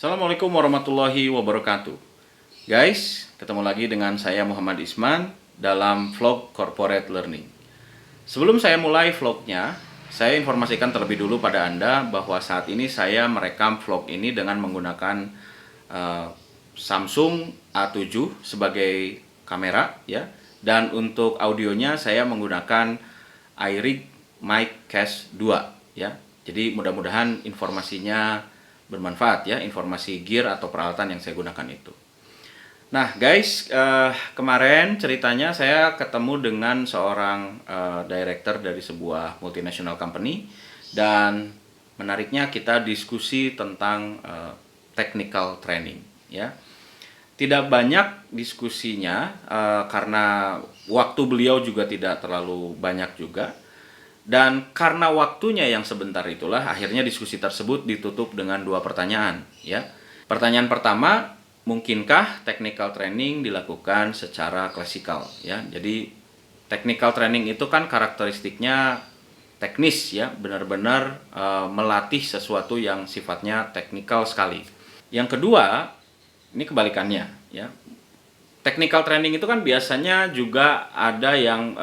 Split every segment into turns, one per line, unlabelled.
Assalamualaikum warahmatullahi wabarakatuh. Guys, ketemu lagi dengan saya Muhammad Isman dalam vlog Corporate Learning. Sebelum saya mulai vlognya, saya informasikan terlebih dulu pada Anda bahwa saat ini saya merekam vlog ini dengan menggunakan Samsung A7 sebagai kamera ya. Dan untuk audionya saya menggunakan iRig Mic Cast 2 ya. Jadi mudah-mudahan informasinya bermanfaat ya, informasi gear atau peralatan yang saya gunakan itu. Nah guys, kemarin ceritanya saya ketemu dengan seorang director dari sebuah multinational company. Dan menariknya kita diskusi tentang technical training ya. Tidak banyak diskusinya karena waktu beliau juga tidak terlalu banyak juga. Dan karena waktunya yang sebentar itulah akhirnya diskusi tersebut ditutup dengan dua pertanyaan ya. Pertanyaan pertama, mungkinkah technical training dilakukan secara klasikal ya. Jadi technical training itu kan karakteristiknya teknis ya, benar-benar melatih sesuatu yang sifatnya teknikal sekali. Yang kedua, ini kebalikannya ya. Technical training itu kan biasanya juga ada yang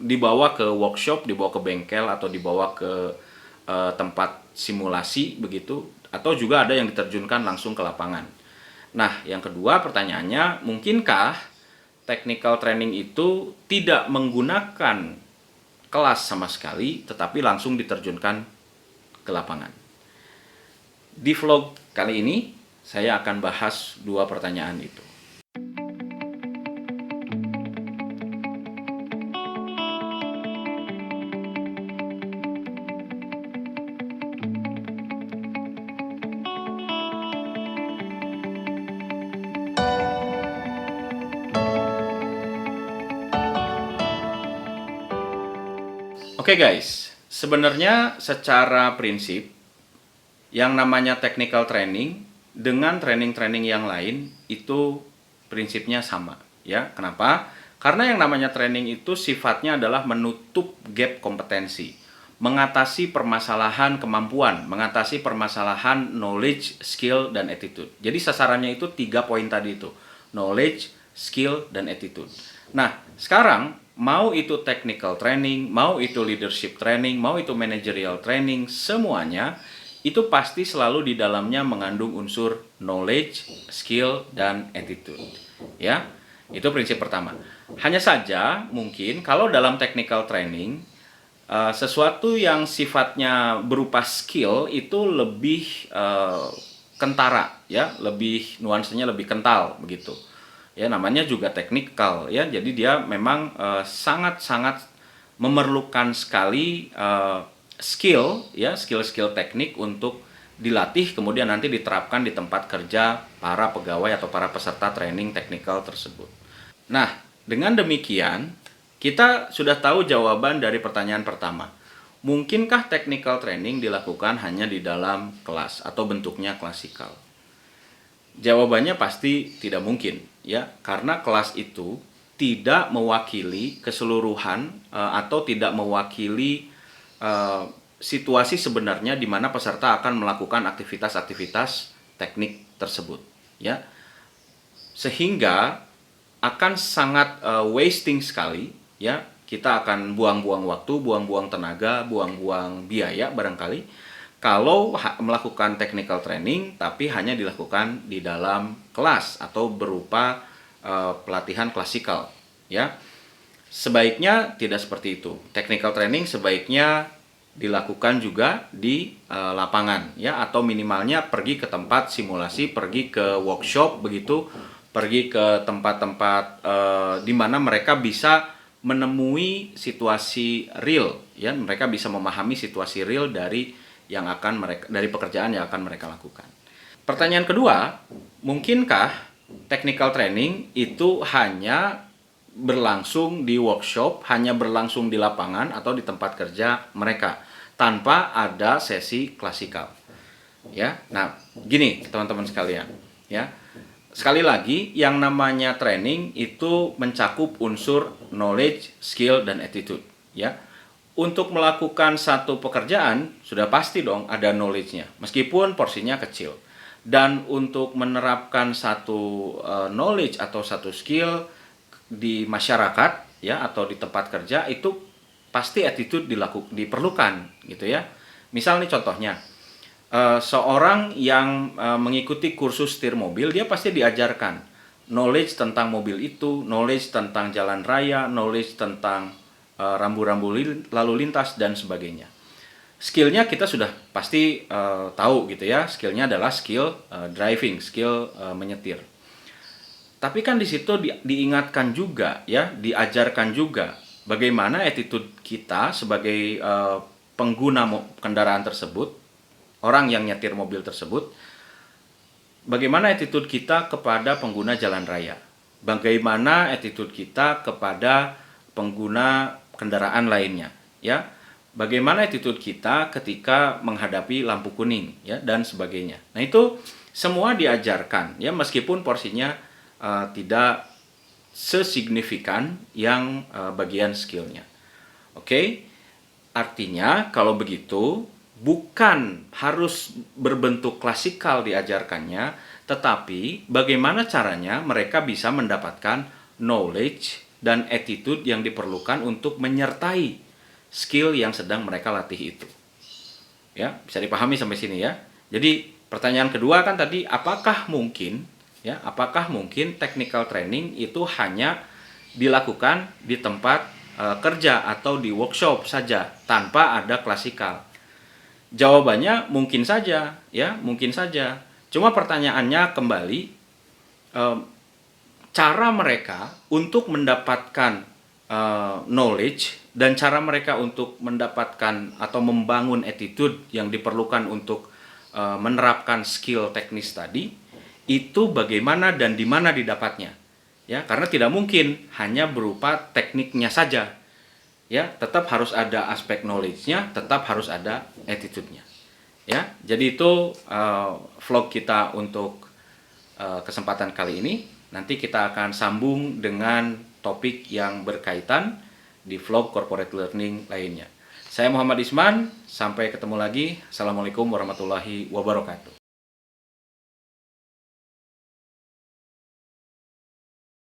dibawa ke workshop, dibawa ke bengkel, atau dibawa ke tempat simulasi begitu, atau juga ada yang diterjunkan langsung ke lapangan. Nah, yang kedua pertanyaannya, mungkinkah technical training itu tidak menggunakan kelas sama sekali, tetapi langsung diterjunkan ke lapangan? Di vlog kali ini, saya akan bahas dua pertanyaan itu. Oke guys, sebenarnya secara prinsip yang namanya technical training dengan training-training yang lain itu prinsipnya sama ya. Kenapa? Karena yang namanya training itu sifatnya adalah menutup gap kompetensi, mengatasi permasalahan kemampuan, mengatasi permasalahan knowledge, skill, dan attitude. Jadi sasarannya itu 3 poin tadi itu, knowledge, skill, dan attitude. Nah, sekarang mau itu technical training, mau itu leadership training, mau itu managerial training, semuanya itu pasti selalu di dalamnya mengandung unsur knowledge, skill, dan attitude. Ya, itu prinsip pertama. Hanya saja mungkin kalau dalam technical training sesuatu yang sifatnya berupa skill itu lebih kentara ya, lebih nuansanya lebih kental begitu. Ya, namanya juga teknikal ya. Jadi dia memang sangat-sangat memerlukan sekali skill ya, skill-skill teknik untuk dilatih kemudian nanti diterapkan di tempat kerja para pegawai atau para peserta training teknikal tersebut. Nah, dengan demikian kita sudah tahu jawaban dari pertanyaan pertama. Mungkinkah technical training dilakukan hanya di dalam kelas atau bentuknya klasikal? Jawabannya pasti tidak mungkin ya, karena kelas itu tidak mewakili keseluruhan atau tidak mewakili situasi sebenarnya di mana peserta akan melakukan aktivitas-aktivitas teknik tersebut ya. Sehingga akan sangat wasting sekali ya. Kita akan buang-buang waktu, buang-buang tenaga, buang-buang biaya barangkali kalau melakukan technical training tapi hanya dilakukan di dalam kelas atau berupa pelatihan klasikal ya. Sebaiknya tidak seperti itu. Technical training sebaiknya dilakukan juga di lapangan ya, atau minimalnya pergi ke tempat simulasi, pergi ke workshop begitu, pergi ke tempat-tempat di mana mereka bisa menemui situasi real ya, mereka bisa memahami situasi real dari pekerjaan yang akan mereka lakukan. Pertanyaan kedua, mungkinkah technical training itu hanya berlangsung di workshop, hanya berlangsung di lapangan atau di tempat kerja mereka tanpa ada sesi klasikal? Ya. Nah, gini teman-teman sekalian, ya. Sekali lagi, yang namanya training itu mencakup unsur knowledge, skill, dan attitude, ya. Untuk melakukan satu pekerjaan, sudah pasti dong ada knowledge-nya, meskipun porsinya kecil. Dan untuk menerapkan satu knowledge atau satu skill di masyarakat ya atau di tempat kerja itu pasti attitude diperlukan gitu ya. Misal nih contohnya, seorang yang mengikuti kursus setir mobil, dia pasti diajarkan knowledge tentang mobil itu, knowledge tentang jalan raya, knowledge tentang rambu-rambu lalu lintas dan sebagainya. Skillnya kita sudah pasti tahu gitu ya. Skillnya adalah skill driving, skill menyetir. Tapi kan di situ diingatkan juga ya, diajarkan juga bagaimana attitude kita sebagai pengguna kendaraan tersebut, orang yang nyetir mobil tersebut, bagaimana attitude kita kepada pengguna jalan raya, bagaimana attitude kita kepada pengguna kendaraan lainnya, ya, bagaimana attitude kita ketika menghadapi lampu kuning, ya, dan sebagainya. Nah itu semua diajarkan, ya, meskipun porsinya tidak sesignifikan yang bagian skillnya. Oke, artinya kalau begitu bukan harus berbentuk klasikal diajarkannya, tetapi bagaimana caranya mereka bisa mendapatkan knowledge dan attitude yang diperlukan untuk menyertai skill yang sedang mereka latih itu. Ya, bisa dipahami sampai sini ya. Jadi pertanyaan kedua kan tadi, apakah mungkin technical training itu hanya dilakukan di tempat kerja atau di workshop saja tanpa ada klasikal? Jawabannya mungkin saja, ya, mungkin saja. Cuma pertanyaannya kembali, cara mereka untuk mendapatkan knowledge dan cara mereka untuk mendapatkan atau membangun attitude yang diperlukan untuk menerapkan skill teknis tadi, itu bagaimana dan di mana didapatnya, ya, karena tidak mungkin hanya berupa tekniknya saja, ya, tetap harus ada aspek knowledge-nya, tetap harus ada attitude-nya, ya. Jadi itu vlog kita untuk kesempatan kali ini. Nanti kita akan sambung dengan topik yang berkaitan di vlog corporate learning lainnya. Saya Muhammad Isman, sampai ketemu lagi. Assalamualaikum warahmatullahi wabarakatuh.